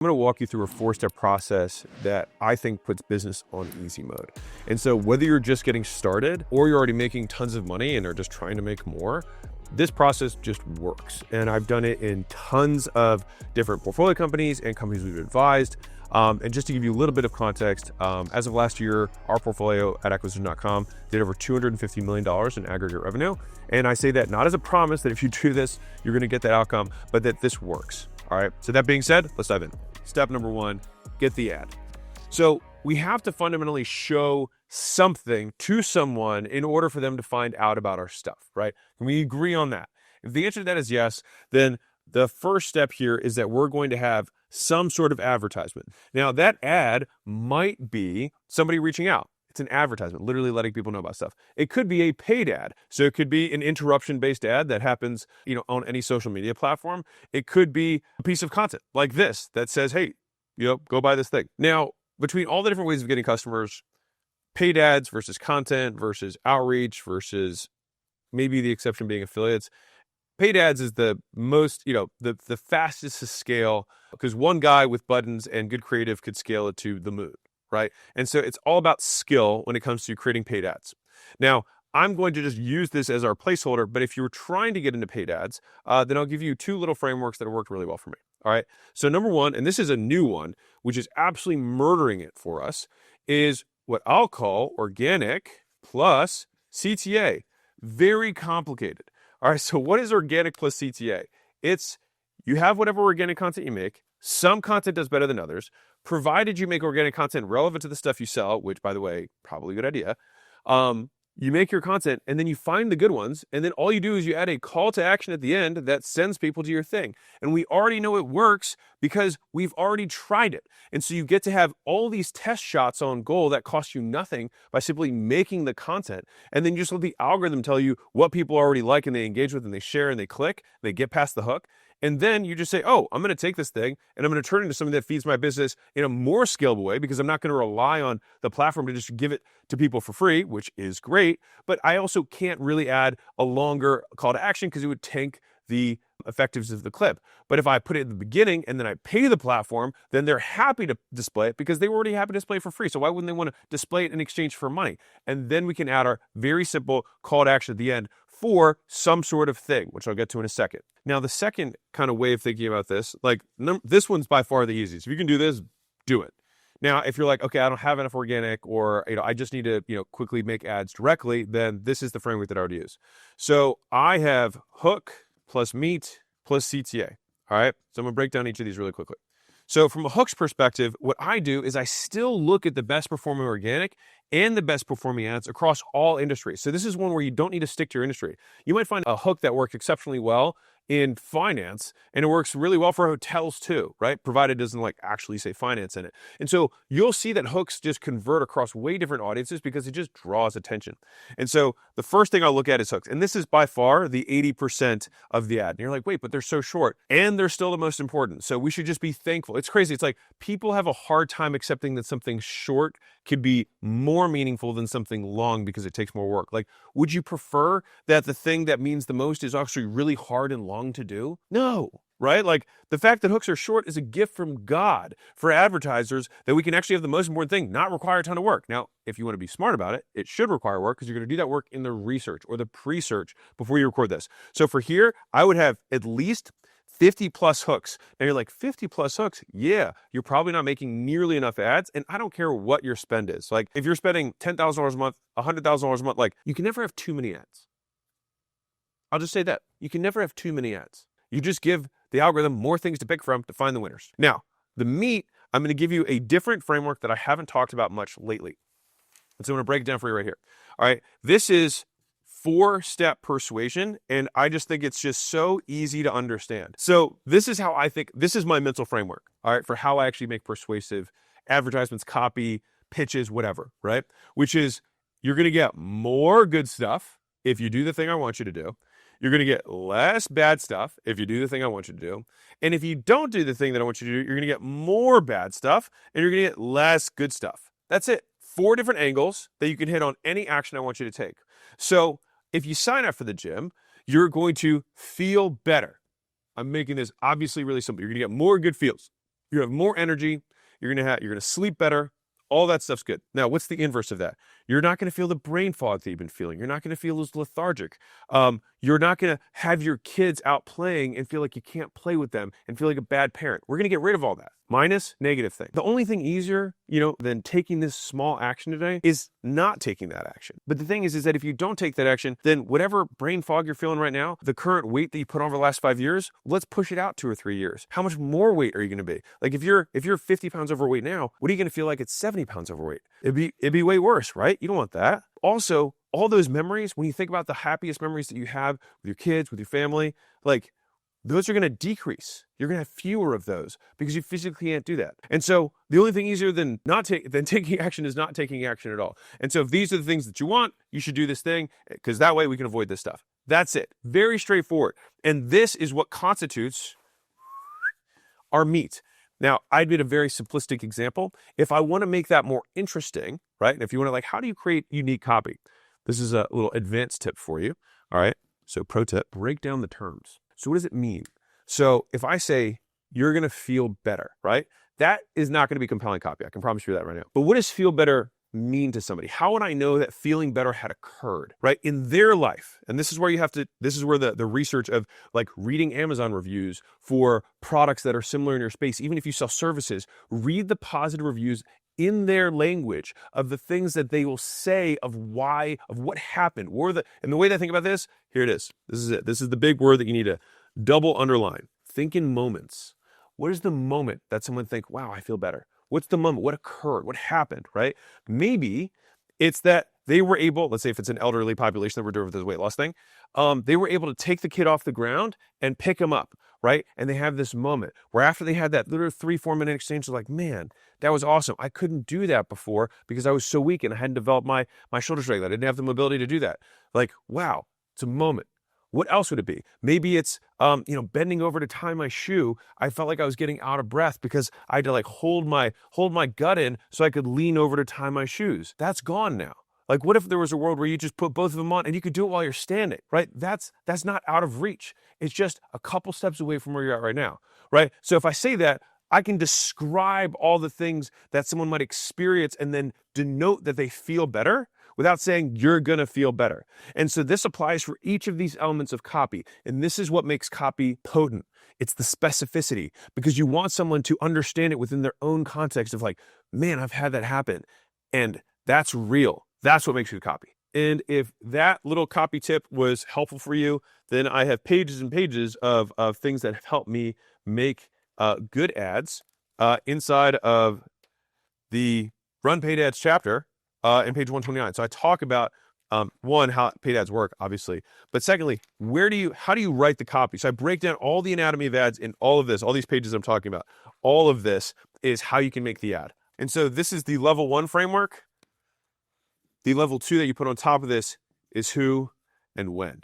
I'm going to walk you through a 4-step process that I think puts business on easy mode. And so whether you're just getting started or you're already making tons of money and are just trying to make more, this process just works. And I've done it in tons of different portfolio companies and companies we've advised. And just to give you a little bit of context, as of last year, our portfolio at acquisition.com did over $250 million in aggregate revenue. And I say that not as a promise that if you do this, you're going to get that outcome, but that this works. All right. So that being said, let's dive in. Step number 1, get the ad. So we have to fundamentally show something to someone in order for them to find out about our stuff, right? Can we agree on that? If the answer to that is yes, then the first step here is that we're going to have some sort of advertisement. Now, that ad might be somebody reaching out. It's an advertisement, literally letting people know about stuff. It could be a paid ad. So it could be an interruption-based ad that happens, on any social media platform. It could be a piece of content like this that says, hey, go buy this thing. Now, between all the different ways of getting customers, paid ads versus content versus outreach versus maybe the exception being affiliates, paid ads is the most, the fastest to scale because one guy with buttons and good creative could scale it to the moon. Right? And so it's all about skill when it comes to creating paid ads. Now, I'm going to just use this as our placeholder, but if you're trying to get into paid ads, then I'll give you 2 little frameworks that have worked really well for me. All right. So number 1, and this is a new one, which is absolutely murdering it for us, is what I'll call organic plus CTA. Very complicated. All right. So what is organic plus CTA? It's you have whatever organic content you make. Some content does better than others, provided you make organic content relevant to the stuff you sell, which, by the way, probably a good idea. You make your content and then you find the good ones. And then all you do is you add a call to action at the end that sends people to your thing. And we already know it works because we've already tried it. And so you get to have all these test shots on goal that cost you nothing by simply making the content. And then you just let the algorithm tell you what people already like and they engage with and they share and they click, they get past the hook. And then you just say, oh, I'm going to take this thing and I'm going to turn it into something that feeds my business in a more scalable way because I'm not going to rely on the platform to just give it to people for free, which is great. But I also can't really add a longer call to action because it would tank the effectiveness of the clip. But if I put it at the beginning and then I pay the platform, then they're happy to display it because they were already happy to display it for free. So why wouldn't they want to display it in exchange for money? And then we can add our very simple call to action at the end for some sort of thing, which I'll get to in a second. Now, the second kind of way of thinking about this, this one's by far the easiest. If you can do this, do it. Now, if you're like, okay, I don't have enough organic or, I just need to, quickly make ads directly, then this is the framework that I would use. So I have hook plus meet plus CTA. All right. So I'm going to break down each of these really quickly. So from a hooks perspective, what I do is I still look at the best performing organic and the best performing ads across all industries. So this is one where you don't need to stick to your industry. You might find a hook that works exceptionally well in finance, and it works really well for hotels too, right? Provided it doesn't actually say finance in it. And so you'll see that hooks just convert across way different audiences because it just draws attention. And so the first thing I'll look at is hooks. And this is by far the 80% of the ad. And you're like, wait, but they're so short. And they're still the most important. So we should just be thankful. It's crazy. It's like people have a hard time accepting that something short could be more meaningful than something long because it takes more work. Would you prefer that the thing that means the most is actually really hard and long to do? No, right? The fact that hooks are short is a gift from God for advertisers that we can actually have the most important thing, not require a ton of work. Now, if you want to be smart about it, it should require work because you're going to do that work in the research or the pre-search before you record this. So for here, I would have at least 50 plus hooks. Now you're like, 50 plus hooks? Yeah, you're probably not making nearly enough ads. And I don't care what your spend is. If you're spending $10,000 a month, $100,000 a month, you can never have too many ads. I'll just say that. You can never have too many ads. You just give the algorithm more things to pick from to find the winners. Now, the meat, I'm going to give you a different framework that I haven't talked about much lately. And so I'm going to break it down for you right here. All right. This is 4-step persuasion. And I just think it's just so easy to understand. So this is how I think, this is my mental framework, all right, for how I actually make persuasive advertisements, copy, pitches, whatever, right? Which is you're going to get more good stuff if you do the thing I want you to do. You're going to get less bad stuff if you do the thing I want you to do. And if you don't do the thing that I want you to do, you're going to get more bad stuff and you're going to get less good stuff. That's it. 4 different angles that you can hit on any action I want you to take. So if you sign up for the gym, you're going to feel better. I'm making this obviously really simple. You're going to get more good feels. You have more energy. You're gonna sleep better. All that stuff's good. Now, what's the inverse of that? You're not going to feel the brain fog that you've been feeling. You're not going to feel as lethargic. You're not going to have your kids out playing and feel like you can't play with them and feel like a bad parent. We're going to get rid of all that. Minus negative thing. The only thing easier, than taking this small action today is not taking that action. But the thing is that if you don't take that action, then whatever brain fog you're feeling right now, the current weight that you put on over the last 5 years, let's push it out 2 or 3 years. How much more weight are you going to be? Like if you're 50 pounds overweight now, what are you going to feel like at 70 pounds overweight? It'd be way worse, right? You don't want that. Also, all those memories, when you think about the happiest memories that you have with your kids, with your family, like those are going to decrease. You're going to have fewer of those because you physically can't do that. And so the only thing easier than taking action is not taking action at all. And so if these are the things that you want, you should do this thing because that way we can avoid this stuff. That's it. Very straightforward. And this is what constitutes our meat. Now, I did a very simplistic example. If I want to make that more interesting, right? And if you want to how do you create unique copy? This is a little advanced tip for you. All right. So pro tip, break down the terms. So what does it mean? So if I say you're going to feel better, right? That is not going to be compelling copy. I can promise you that right now. But what does feel better mean to somebody? How would I know that feeling better had occurred, right? In their life. And this is where the research of reading Amazon reviews for products that are similar in your space, even if you sell services, read the positive reviews in their language of the things that they will say of what happened. And the way that I think about this, here it is. This is it. This is the big word that you need to double underline. Think in moments. What is the moment that someone think, wow, I feel better? What's the moment? What occurred? What happened, right? Maybe it's that they were able, let's say if it's an elderly population that we're doing with this weight loss thing, they were able to take the kid off the ground and pick him up, right? And they have this moment where after they had that little 3-4 minute exchange, they're like, man, that was awesome. I couldn't do that before because I was so weak and I hadn't developed my shoulder strength. I didn't have the mobility to do that. Like, wow, it's a moment. What else would it be? Maybe it's, bending over to tie my shoe. I felt like I was getting out of breath because I had to hold my gut in so I could lean over to tie my shoes. That's gone now. Like, what if there was a world where you just put both of them on and you could do it while you're standing, right? That's not out of reach. It's just a couple steps away from where you're at right now, right? So if I say that, I can describe all the things that someone might experience and then denote that they feel better without saying you're going to feel better. And so this applies for each of these elements of copy. And this is what makes copy potent. It's the specificity, because you want someone to understand it within their own context of man, I've had that happen. And that's real. That's what makes you copy. And if that little copy tip was helpful for you, then I have pages and pages of things that have helped me make good ads inside of the Run Paid Ads chapter in page 129. So I talk about one, how paid ads work, obviously, but secondly, how do you write the copy? So I break down all the anatomy of ads in all of this, all these pages I'm talking about. All of this is how you can make the ad. And so this is the level 1 framework. The level 2 that you put on top of this is who and when.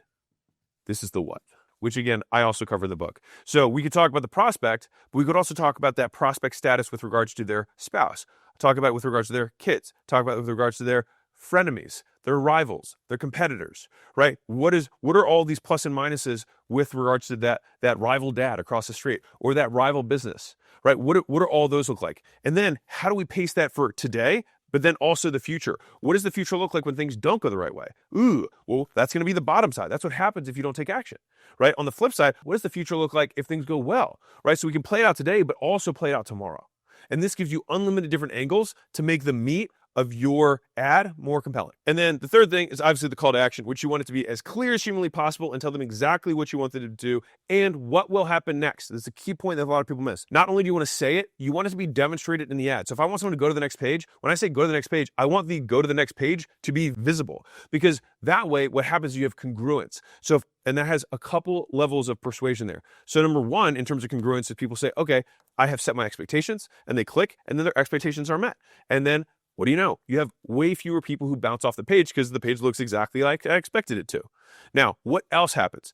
This is the what, which again, I also cover in the book. So we could talk about the prospect, but we could also talk about that prospect status with regards to their spouse, talk about it with regards to their kids, talk about it with regards to their frenemies, their rivals, their competitors, right? What are all these plus and minuses with regards to that rival dad across the street or that rival business, right? What are all those look like? And then how do we pace that for today, but then also the future? What does the future look like when things don't go the right way? Well, that's going to be the bottom side. That's what happens if you don't take action, right? On the flip side, what does the future look like if things go well, right? So we can play it out today, but also play it out tomorrow. And this gives you unlimited different angles to make the meat of your ad more compelling. And then the third thing is obviously the call to action, which you want it to be as clear as humanly possible and tell them exactly what you want them to do and what will happen next. This is a key point that a lot of people miss. Not only do you want to say it, you want it to be demonstrated in the ad. So if I want someone to go to the next page, when I say go to the next page, I want the go to the next page to be visible, because that way what happens is you have congruence. And that has a couple levels of persuasion there. So number one, in terms of congruence, is people say, okay, I have set my expectations, and they click, and then their expectations are met. And then what do you know? You have way fewer people who bounce off the page because the page looks exactly like I expected it to. Now, what else happens?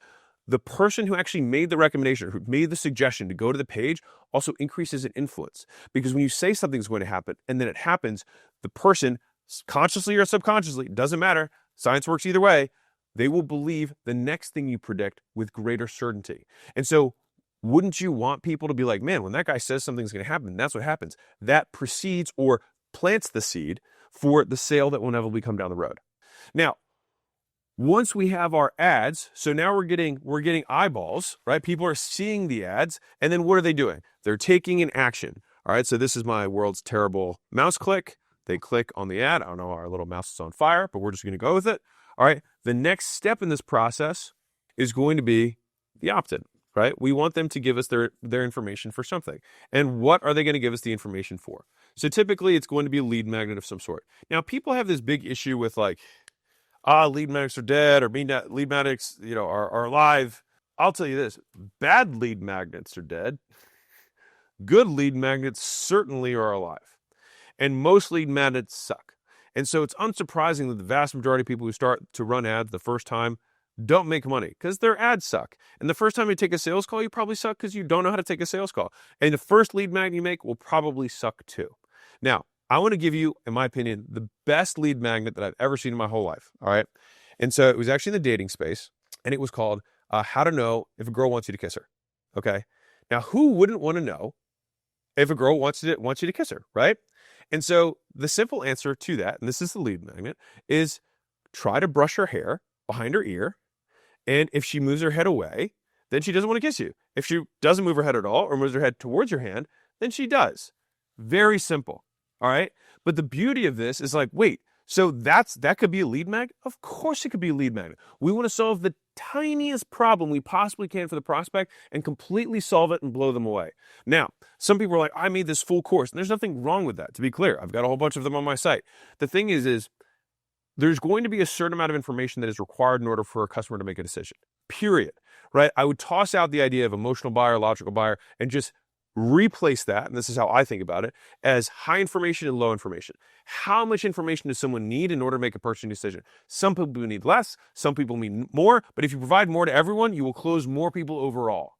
The person who actually made the recommendation, who made the suggestion to go to the page, also increases in influence. Because when you say something's going to happen and then it happens, the person, consciously or subconsciously, doesn't matter, science works either way, they will believe the next thing you predict with greater certainty. And so wouldn't you want people to be like, man, when that guy says something's going to happen, that's what happens. That precedes or plants the seed for the sale that will inevitably come down the road. Now, once we have our ads, so now we're getting eyeballs, right? People are seeing the ads, and then what are they doing? They're taking an action. All right, so this is my world's terrible mouse click. They click on the ad. I don't know, our little mouse is on fire, but we're just going to go with it. All right, the next step in this process is going to be the opt-in, right? We want them to give us their information for something. And what are they going to give us the information for? So typically it's going to be a lead magnet of some sort. Now, people have this big issue with like, lead magnets are dead, or lead magnets, are alive. I'll tell you this, bad lead magnets are dead. Good lead magnets certainly are alive. And most lead magnets suck. And so it's unsurprising that the vast majority of people who start to run ads the first time don't make money because their ads suck. And the first time you take a sales call, you probably suck because you don't know how to take a sales call. And the first lead magnet you make will probably suck too. Now, I want to give you, in my opinion, the best lead magnet that I've ever seen in my whole life. All right. And so it was actually in the dating space, and it was called How to Know If a Girl Wants You to Kiss Her. Okay. Now, who wouldn't want to know if a girl wants you to kiss her, right? And so the simple answer to that, and this is the lead magnet, is try to brush her hair behind her ear. And if she moves her head away, then she doesn't want to kiss you. If she doesn't move her head at all or moves her head towards your hand, then she does. Very simple. All right. But the beauty of this is like, wait, so that could be a lead magnet? Of course it could be a lead magnet. We want to solve the tiniest problem we possibly can for the prospect and completely solve it and blow them away. Now, some people are like, I made this full course. And there's nothing wrong with that. To be clear, I've got a whole bunch of them on my site. The thing is there's going to be a certain amount of information that is required in order for a customer to make a decision, period, right? I would toss out the idea of emotional buyer, logical buyer, and just replace that, and this is how I think about it, as high information and low information. How much information does someone need in order to make a purchasing decision? Some people need less, some people need more, but if you provide more to everyone, you will close more people overall.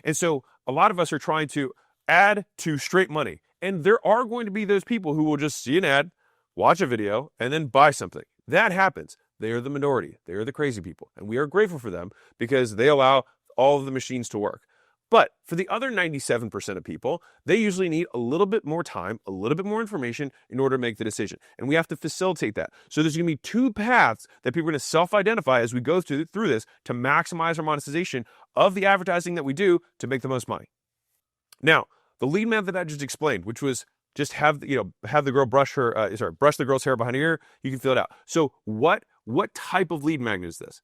And so a lot of us are trying to add to straight money, and there are going to be those people who will just see an ad, watch a video, and then buy something. That happens. They are the minority. They are the crazy people, and we are grateful for them because they allow all of the machines to work. But for the other 97% of people, they usually need a little bit more time, a little bit more information in order to make the decision. And we have to facilitate that. So there's going to be two paths that people are going to self-identify as we go through this to maximize our monetization of the advertising that we do to make the most money. Now, the lead magnet that I just explained, which was just have the girl brush the girl's hair behind her ear, you can fill it out. So what type of lead magnet is this?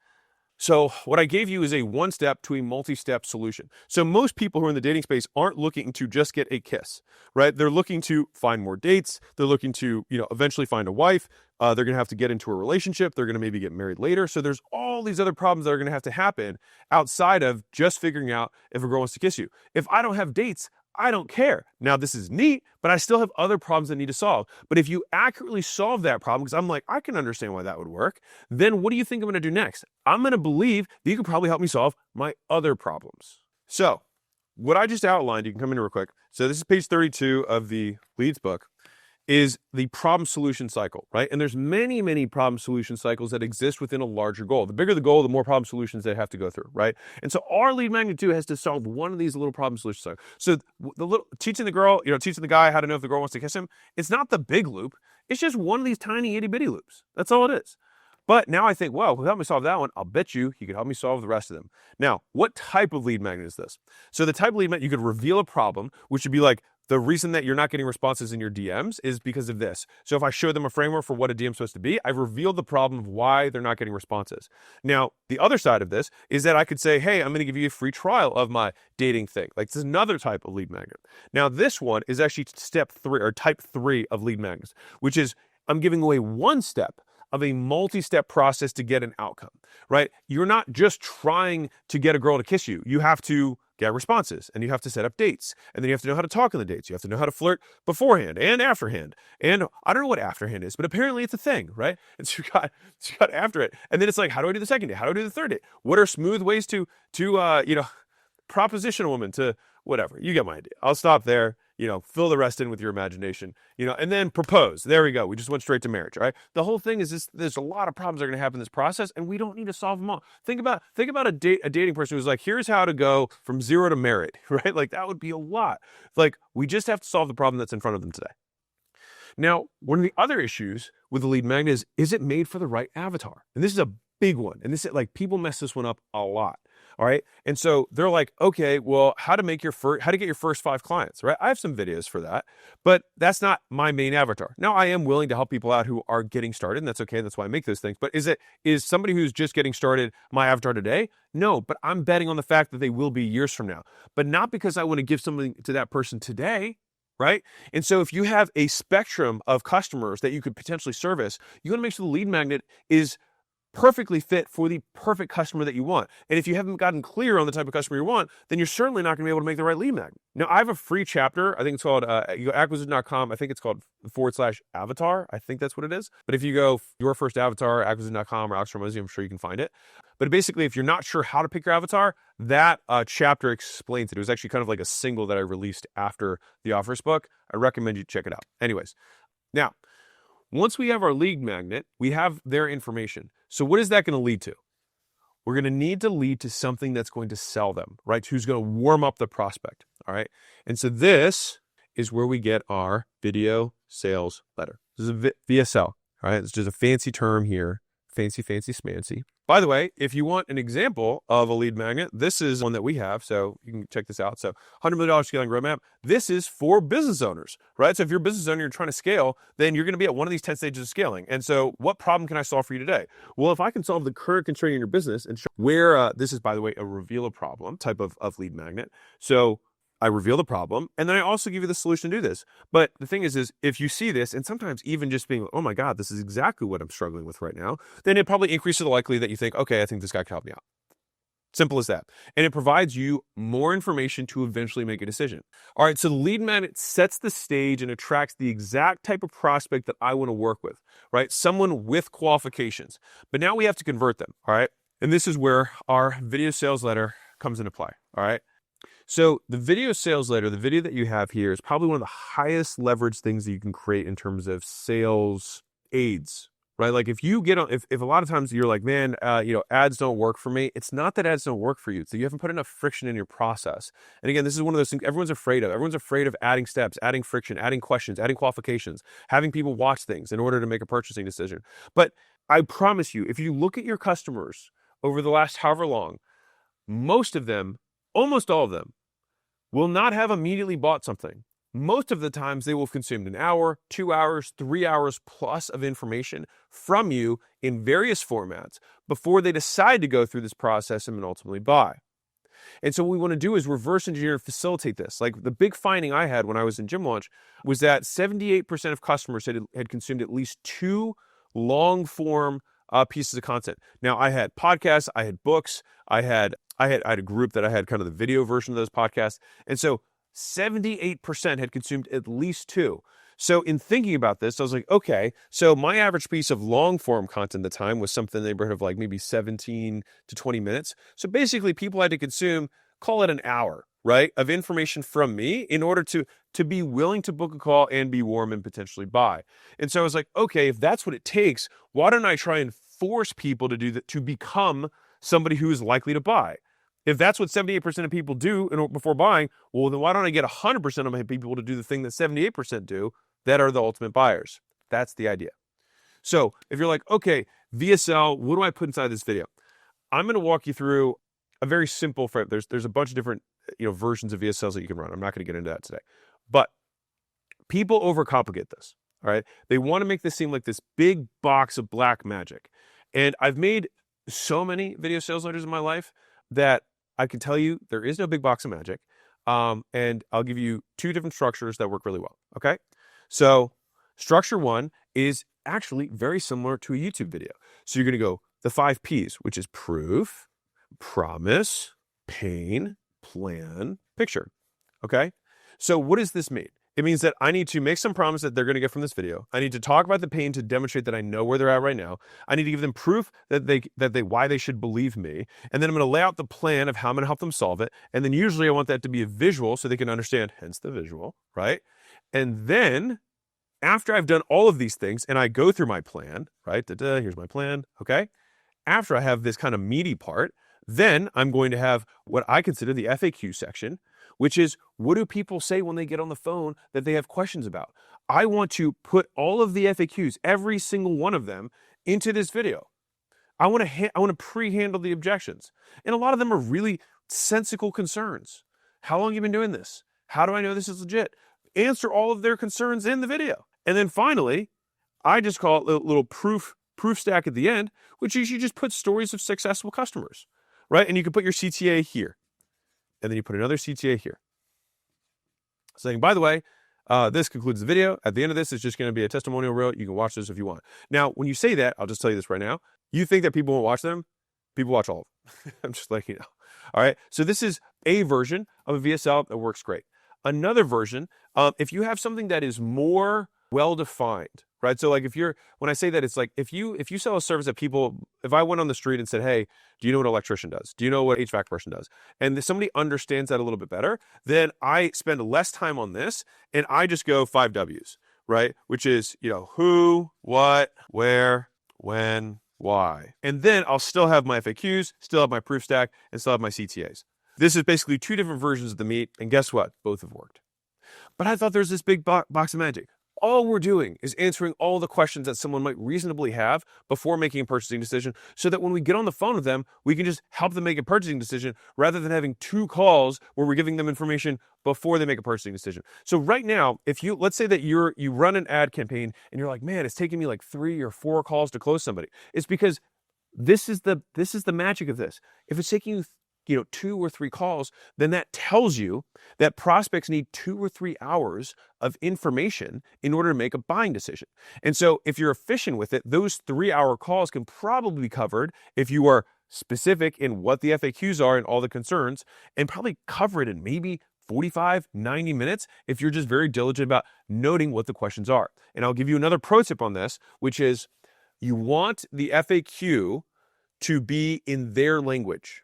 So what I gave you is a one-step to a multi-step solution. So most people who are in the dating space aren't looking to just get a kiss, right? They're looking to find more dates. They're looking to, eventually find a wife. They're going to have to get into a relationship. They're going to maybe get married later. So there's all these other problems that are going to happen outside of just figuring out if a girl wants to kiss you. If I don't have dates, I don't care. Now, this is neat, but I still have other problems that need to solve. But if you accurately solve that problem, because I'm like, I can understand why that would work, then what do you think I'm going to do next? I'm going to believe that you can probably help me solve my other problems. So what I just outlined, you can come in real quick. So this is page 32 of the Leads book, is the problem solution cycle, right? And there's many, many problem solution cycles that exist within a larger goal. The bigger the goal, the more problem solutions they have to go through, right? And so our lead magnet 2 has to solve one of these little problem solution cycles. So teaching the guy how to know if the girl wants to kiss him, it's not the big loop. It's just one of these tiny itty bitty loops. That's all it is. But now I think, well, if you help me solve that one, I'll bet you could help me solve the rest of them. Now, what type of lead magnet is this? So the type of lead magnet, you could reveal a problem, which would be like, the reason that you're not getting responses in your DMs is because of this. So if I show them a framework for what a DM is supposed to be, I've revealed the problem of why they're not getting responses. Now, the other side of this is that I could say, hey, I'm going to give you a free trial of my dating thing. Like, this is another type of lead magnet. Now, this one is actually step 3 or type 3 of lead magnets, which is I'm giving away one step of a multi-step process to get an outcome, right? You're not just trying to get a girl to kiss you. You have to get responses, and you have to set up dates, and then you have to know how to talk on the dates. You have to know how to flirt beforehand and afterhand. And I don't know what afterhand is, but apparently it's a thing, right? And so you got after it. And then it's like, how do I do the second date? How do I do the third date? What are smooth ways to proposition a woman to whatever? You get my idea. I'll stop there. fill the rest in with your imagination, and then propose. There we go. We just went straight to marriage, right? The whole thing is this: there's a lot of problems that are going to happen in this process, and we don't need to solve them all. Think about a dating person who's like, here's how to go from 0 to married, right? Like that would be a lot. Like we just have to solve the problem that's in front of them today. Now, one of the other issues with the lead magnet is it made for the right avatar? And this is a big one. And this is like, people mess this one up a lot. All right. And so they're like, okay, well, how to get your first 5 clients, right? I have some videos for that, but that's not my main avatar. Now I am willing to help people out who are getting started, and that's okay. That's why I make those things. But is somebody who's just getting started my avatar today? No, but I'm betting on the fact that they will be years from now, but not because I want to give something to that person today. Right? And so if you have a spectrum of customers that you could potentially service, you want to make sure the lead magnet is perfectly fit for the perfect customer that you want. And if you haven't gotten clear on the type of customer you want, then you're certainly not going to be able to make the right lead magnet. Now, I have a free chapter. I think it's called, you go acquisition.com. I think it's called /avatar. I think that's what it is. But if you go your first avatar, acquisition.com or Alex Hormozi, I'm sure you can find it. But basically, if you're not sure how to pick your avatar, that chapter explains it. It was actually kind of like a single that I released after the Offers book. I recommend you check it out. Anyways, now, once we have our lead magnet, we have their information. So what is that going to lead to? We're going to need to lead to something that's going to sell them, right? Who's going to warm up the prospect, all right? And so this is where we get our video sales letter. This is a VSL, all right? It's just a fancy term here. Fancy, smancy. By the way, if you want an example of a lead magnet, this is one that we have. So you can check this out. So $100 million scaling roadmap. This is for business owners, right? So if you're a business owner, you're trying to scale, then you're going to be at one of these 10 stages of scaling. And so what problem can I solve for you today? Well, if I can solve the current constraint in your business and show where, this is, by the way, a reveal a problem type of lead magnet. So I reveal the problem, and then I also give you the solution to do this. But the thing is if you see this, and sometimes even just being, oh my God, this is exactly what I'm struggling with right now, then it probably increases the likelihood that you think, okay, I think this guy can help me out. Simple as that. And it provides you more information to eventually make a decision. All right, so the lead magnet sets the stage and attracts the exact type of prospect that I want to work with, right? Someone with qualifications. But now we have to convert them, all right? And this is where our video sales letter comes into play, all right? So the video sales letter, the video that you have here, is probably one of the highest leverage things that you can create in terms of sales aids, right? Like if you get on, if a lot of times you're like, man, ads don't work for me. It's not that ads don't work for you. So you haven't put enough friction in your process. And again, this is one of those things everyone's afraid of. Everyone's afraid of adding steps, adding friction, adding questions, adding qualifications, having people watch things in order to make a purchasing decision. But I promise you, if you look at your customers over the last however long, most of them, almost all of them, will not have immediately bought something. Most of the times they will have consumed an hour, 2 hours, 3 hours plus of information from you in various formats before they decide to go through this process and ultimately buy. And so what we want to do is reverse engineer and facilitate this. Like the big finding I had when I was in Gym Launch was that 78% of customers had consumed at least 2 long form pieces of content. Now I had podcasts, I had books, I had a group that I had kind of the video version of those podcasts. And so 78% had consumed at least 2. So in thinking about this, I was like, okay, so my average piece of long form content at the time was something in the neighborhood of like maybe 17 to 20 minutes. So basically people had to consume, call it an hour, right, of information from me in order to be willing to book a call and be warm and potentially buy. And so I was like, okay, if that's what it takes, why don't I try and force people to do that, to become somebody who is likely to buy? If that's what 78% of people do before buying, well, then why don't I get 100% of my people to do the thing that 78% do that are the ultimate buyers? That's the idea. So if you're like, okay, VSL, what do I put inside this video? I'm going to walk you through a very simple frame. There's a bunch of different versions of VSLs that you can run. I'm not going to get into that today. But people overcomplicate this, all right? They want to make this seem like this big box of black magic. And I've made so many video sales letters in my life that I can tell you there is no big box of magic. And I'll give you 2 different structures that work really well, okay? So structure 1 is actually very similar to a YouTube video. So you're going to go the 5 Ps, which is proof, promise, pain, plan, picture, okay? So what does this mean? It means that I need to make some promise that they're going to get from this video. I need to talk about the pain to demonstrate that I know where they're at right now. I need to give them proof that why they should believe me. And then I'm going to lay out the plan of how I'm going to help them solve it. And then usually I want that to be a visual so they can understand, hence the visual, right? And then after I've done all of these things and I go through my plan, right? Here's my plan, okay? After I have this kind of meaty part, then I'm going to have what I consider the FAQ section, which is, what do people say when they get on the phone that they have questions about? I want to put all of the FAQs, every single one of them, into this video. I want to pre-handle the objections. And a lot of them are really sensical concerns. How long have you been doing this? How do I know this is legit? Answer all of their concerns in the video. And then finally, I just call it a little proof stack at the end, which is you just put stories of successful customers, right? And you can put your CTA here. And then you put another CTA here. Saying, by the way, this concludes the video. At the end of this, it's just going to be a testimonial reel. You can watch this if you want. Now, when you say that, I'll just tell you this right now. You think that people won't watch them? People watch all of them. I'm just letting you know. All right. So this is a version of a VSL that works great. Another version, if you have something that is more well-defined, right? So like when I say that, it's like if you sell a service that people, if I went on the street and said, hey, do you know what an electrician does? Do you know what HVAC person does? And if somebody understands that a little bit better, then I spend less time on this and I just go 5 W's, right? Which is, who, what, where, when, why. And then I'll still have my FAQs, still have my proof stack, and still have my CTAs. This is basically 2 different versions of the meat, and guess what? Both have worked. But I thought there's this big box of magic. All we're doing is answering all the questions that someone might reasonably have before making a purchasing decision, so that when we get on the phone with them, we can just help them make a purchasing decision rather than having 2 calls where we're giving them information before they make a purchasing decision. So right now, let's say that you run an ad campaign and you're like, man, it's taking me like 3 or 4 calls to close somebody. It's because this is the magic of this. If it's taking you 2 or 3 calls, then that tells you that prospects need 2 or 3 hours of information in order to make a buying decision. And so if you're efficient with it, those 3-hour calls can probably be covered if you are specific in what the FAQs are and all the concerns, and probably cover it in maybe 45, 90 minutes if you're just very diligent about noting what the questions are. And I'll give you another pro tip on this, which is you want the FAQ to be in their language.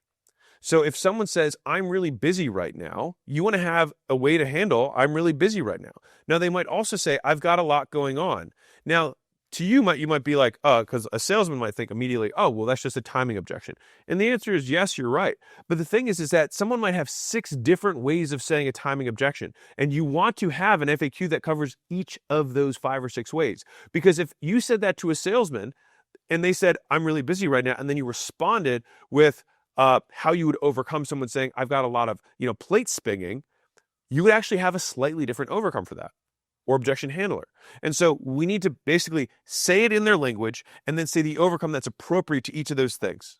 So if someone says, I'm really busy right now, you want to have a way to handle, I'm really busy right now. Now, they might also say, I've got a lot going on. Now, to you might be like, because a salesman might think immediately, oh, well, that's just a timing objection. And the answer is yes, you're right. But the thing is that someone might have 6 different ways of saying a timing objection. And you want to have an FAQ that covers each of those 5 or 6 ways. Because if you said that to a salesman and they said, I'm really busy right now, and then you responded with how you would overcome someone saying, I've got a lot of, plate spinning, you would actually have a slightly different overcome for that, or objection handler. And so we need to basically say it in their language and then say the overcome that's appropriate to each of those things.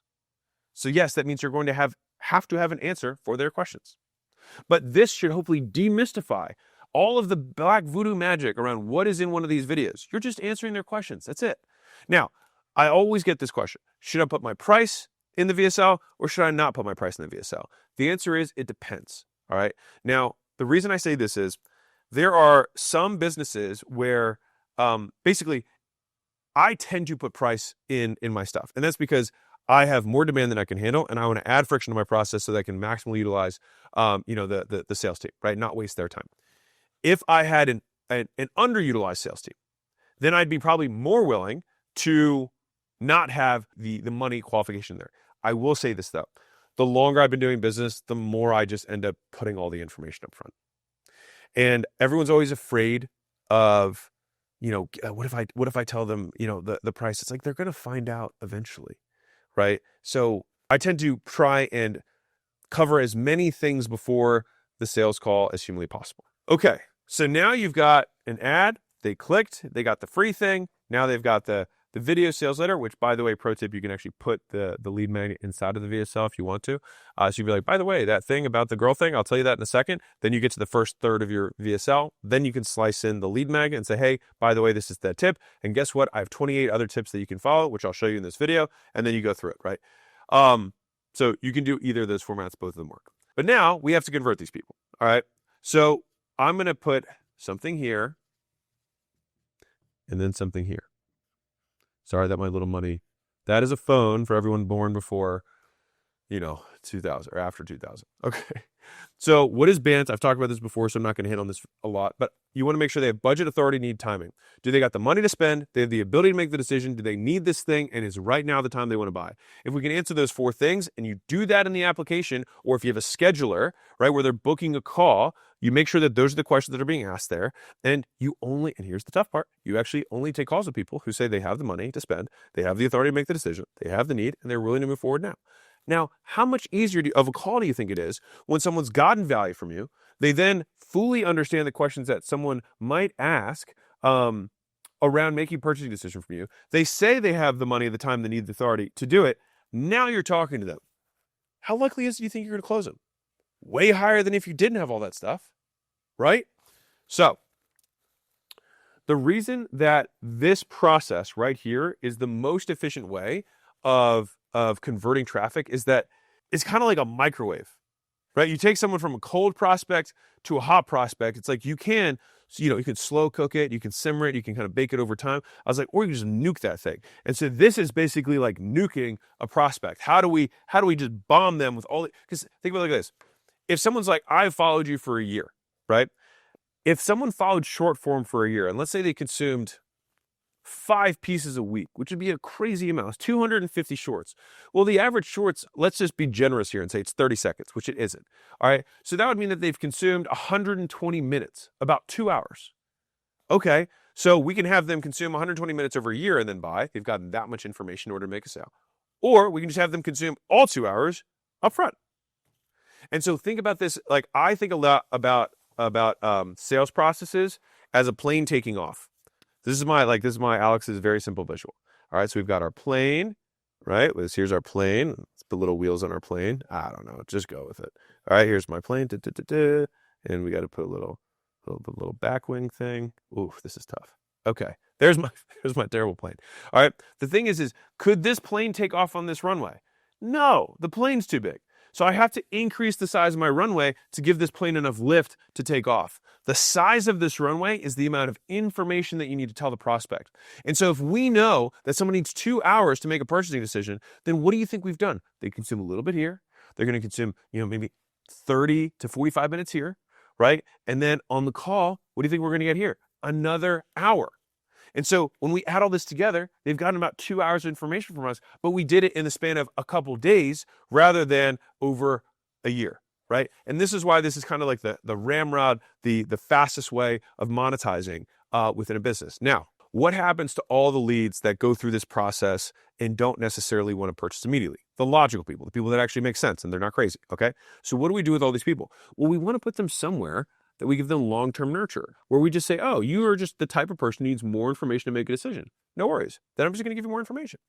So yes, that means you're going to have to have an answer for their questions. But this should hopefully demystify all of the black voodoo magic around what is in one of these videos. You're just answering their questions. That's it. Now, I always get this question. Should I put my price in the VSL, or should I not put my price in the VSL? The answer is it depends. All right. Now, the reason I say this is there are some businesses where basically I tend to put price in my stuff. And that's because I have more demand than I can handle, and I want to add friction to my process so that I can maximally utilize the sales team, right? Not waste their time. If I had an underutilized sales team, then I'd be probably more willing to not have the money qualification there. I will say this though, the longer I've been doing business, the more I just end up putting all the information up front. And everyone's always afraid of, what if I tell them, the price? It's like, they're going to find out eventually, right? So I tend to try and cover as many things before the sales call as humanly possible. Okay. So now you've got an ad, they clicked, they got the free thing. Now they've got the video sales letter, which, by the way, pro tip, you can actually put the lead magnet inside of the VSL if you want to. So you'd be like, by the way, that thing about the girl thing, I'll tell you that in a second. Then you get to the first third of your VSL. Then you can slice in the lead magnet and say, hey, by the way, this is that tip. And guess what? I have 28 other tips that you can follow, which I'll show you in this video. And then you go through it, right? So you can do either of those formats. Both of them work. But now we have to convert these people. All right. So I'm going to put something here, and then something here. Sorry that my little money, that is a phone for everyone born before, 2000 or after 2000. Okay. So what is BANT? I've talked about this before, so I'm not going to hit on this a lot, but you want to make sure they have budget, authority, need, timing. Do they got the money to spend? They have the ability to make the decision. Do they need this thing? And is right now the time they want to buy? If we can answer those 4 things and you do that in the application, or if you have a scheduler, right, where they're booking a call, you make sure that those are the questions that are being asked there. And and here's the tough part, you actually only take calls with people who say they have the money to spend, they have the authority to make the decision, they have the need, and they're willing to move forward now. Now, how much easier of a call do you think it is when someone's gotten value from you? They then fully understand the questions that someone might ask around making a purchasing decision from you. They say they have the money, the time, the need, the authority to do it. Now you're talking to them. How likely is it you think you're going to close them? Way higher than if you didn't have all that stuff, right? So the reason that this process right here is the most efficient way of converting traffic is that it's kind of like a microwave, right? You take someone from a cold prospect to a hot prospect. It's like you can slow cook it, you can simmer it, you can kind of bake it over time. I was like, or you can just nuke that thing. And so this is basically like nuking a prospect. How do we just bomb them with all the, because think about it like this. If someone's like, I've followed you for a year, right? If someone followed short form for a year, and let's say they consumed 5 pieces a week, which would be a crazy amount. It's 250 shorts. Well, the average shorts, let's just be generous here and say it's 30 seconds, which it isn't. All right. So that would mean that they've consumed 120 minutes, about 2 hours. Okay. So we can have them consume 120 minutes over a year and then buy. They've gotten that much information in order to make a sale. Or we can just have them consume all 2 hours up front. And so think about this. Like, I think a lot about sales processes as a plane taking off. This is my Alex's very simple visual. All right, so we've got our plane, right? Here's our plane. Let's put little wheels on our plane. I don't know, just go with it. All right, here's my plane. And we got to put a little back wing thing. Ooh, this is tough. Okay, there's my terrible plane. All right, the thing is could this plane take off on this runway? No, the plane's too big. So I have to increase the size of my runway to give this plane enough lift to take off. The size of this runway is the amount of information that you need to tell the prospect. And so if we know that someone needs 2 hours to make a purchasing decision, then what do you think we've done? They consume a little bit here. They're going to consume, maybe 30 to 45 minutes here, right? And then on the call, what do you think we're going to get here? Another hour. And so when we add all this together, they've gotten about 2 hours of information from us, but we did it in the span of a couple days rather than over a year, right? And this is why this is kind of like the ramrod, the fastest way of monetizing within a business. Now, what happens to all the leads that go through this process and don't necessarily want to purchase immediately? The logical people, the people that actually make sense and they're not crazy, okay? So what do we do with all these people? Well, we want to put them somewhere that we give them long-term nurture, where we just say, oh, you are just the type of person who needs more information to make a decision. No worries. Then I'm just going to give you more information.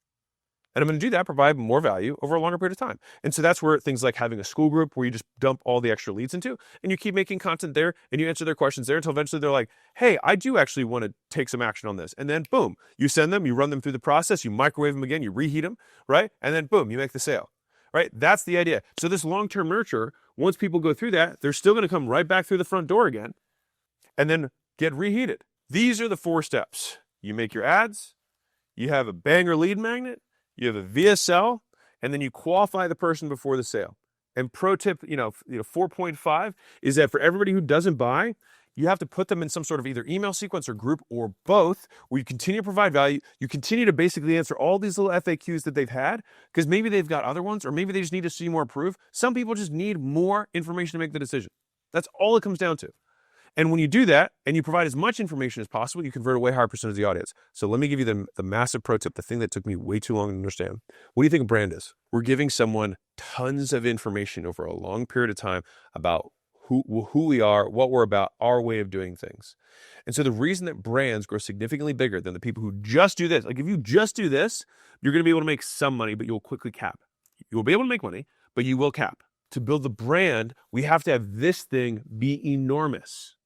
And I'm going to do that, provide more value over a longer period of time. And so that's where things like having a school group where you just dump all the extra leads into, and you keep making content there, and you answer their questions there until eventually they're like, hey, I do actually want to take some action on this. And then boom, you send them, you run them through the process, you microwave them again, you reheat them, right? And then boom, you make the sale, right? That's the idea. So this long-term nurture, once people go through that, they're still going to come right back through the front door again and then get reheated. These are the 4 steps. You make your ads, you have a banger lead magnet, you have a VSL, and then you qualify the person before the sale. And pro tip, 4.5 is that for everybody who doesn't buy, you have to put them in some sort of either email sequence or group or both, where you continue to provide value. You continue to basically answer all these little FAQs that they've had, because maybe they've got other ones, or maybe they just need to see more proof. Some people just need more information to make the decision. That's all it comes down to. And when you do that, and you provide as much information as possible, you convert a way higher percentage of the audience. So let me give you the massive pro tip, the thing that took me way too long to understand. What do you think a brand is? We're giving someone tons of information over a long period of time about who we are, what we're about, our way of doing things. And so the reason that brands grow significantly bigger than the people who just do this, like if you just do this, you're going to be able to make some money, but you'll quickly cap. You will be able to make money, but you will cap. To build the brand, we have to have this thing be enormous.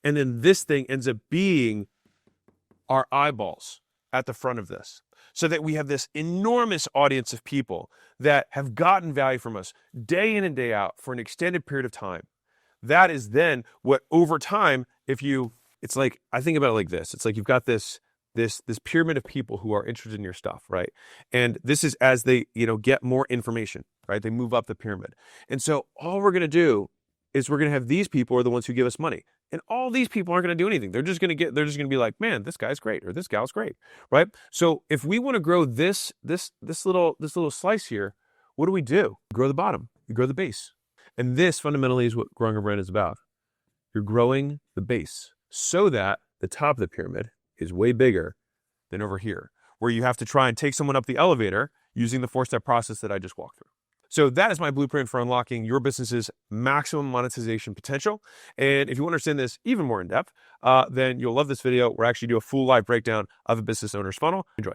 And then this thing ends up being our eyeballs at the front of this, so that we have this enormous audience of people that have gotten value from us day in and day out for an extended period of time. That is then what over time, if you It's like, I think about it like this. It's like you've got this pyramid of people who are interested in your stuff, right? And this is as they, get more information, right? They move up the pyramid. And so all we're going to do is we're going to have these people are the ones who give us money. And all these people aren't going to do anything. They're just going to be like, man, this guy's great, or this gal's great, right? So if we want to grow this little slice here, what do? We grow the bottom, we grow the base. And this fundamentally is what growing a brand is about. You're growing the base so that the top of the pyramid is way bigger than over here, where you have to try and take someone up the elevator using the 4-step process that I just walked through. So that is my blueprint for unlocking your business's maximum monetization potential. And if you want to understand this even more in depth, then you'll love this video where I actually do a full live breakdown of a business owner's funnel. Enjoy.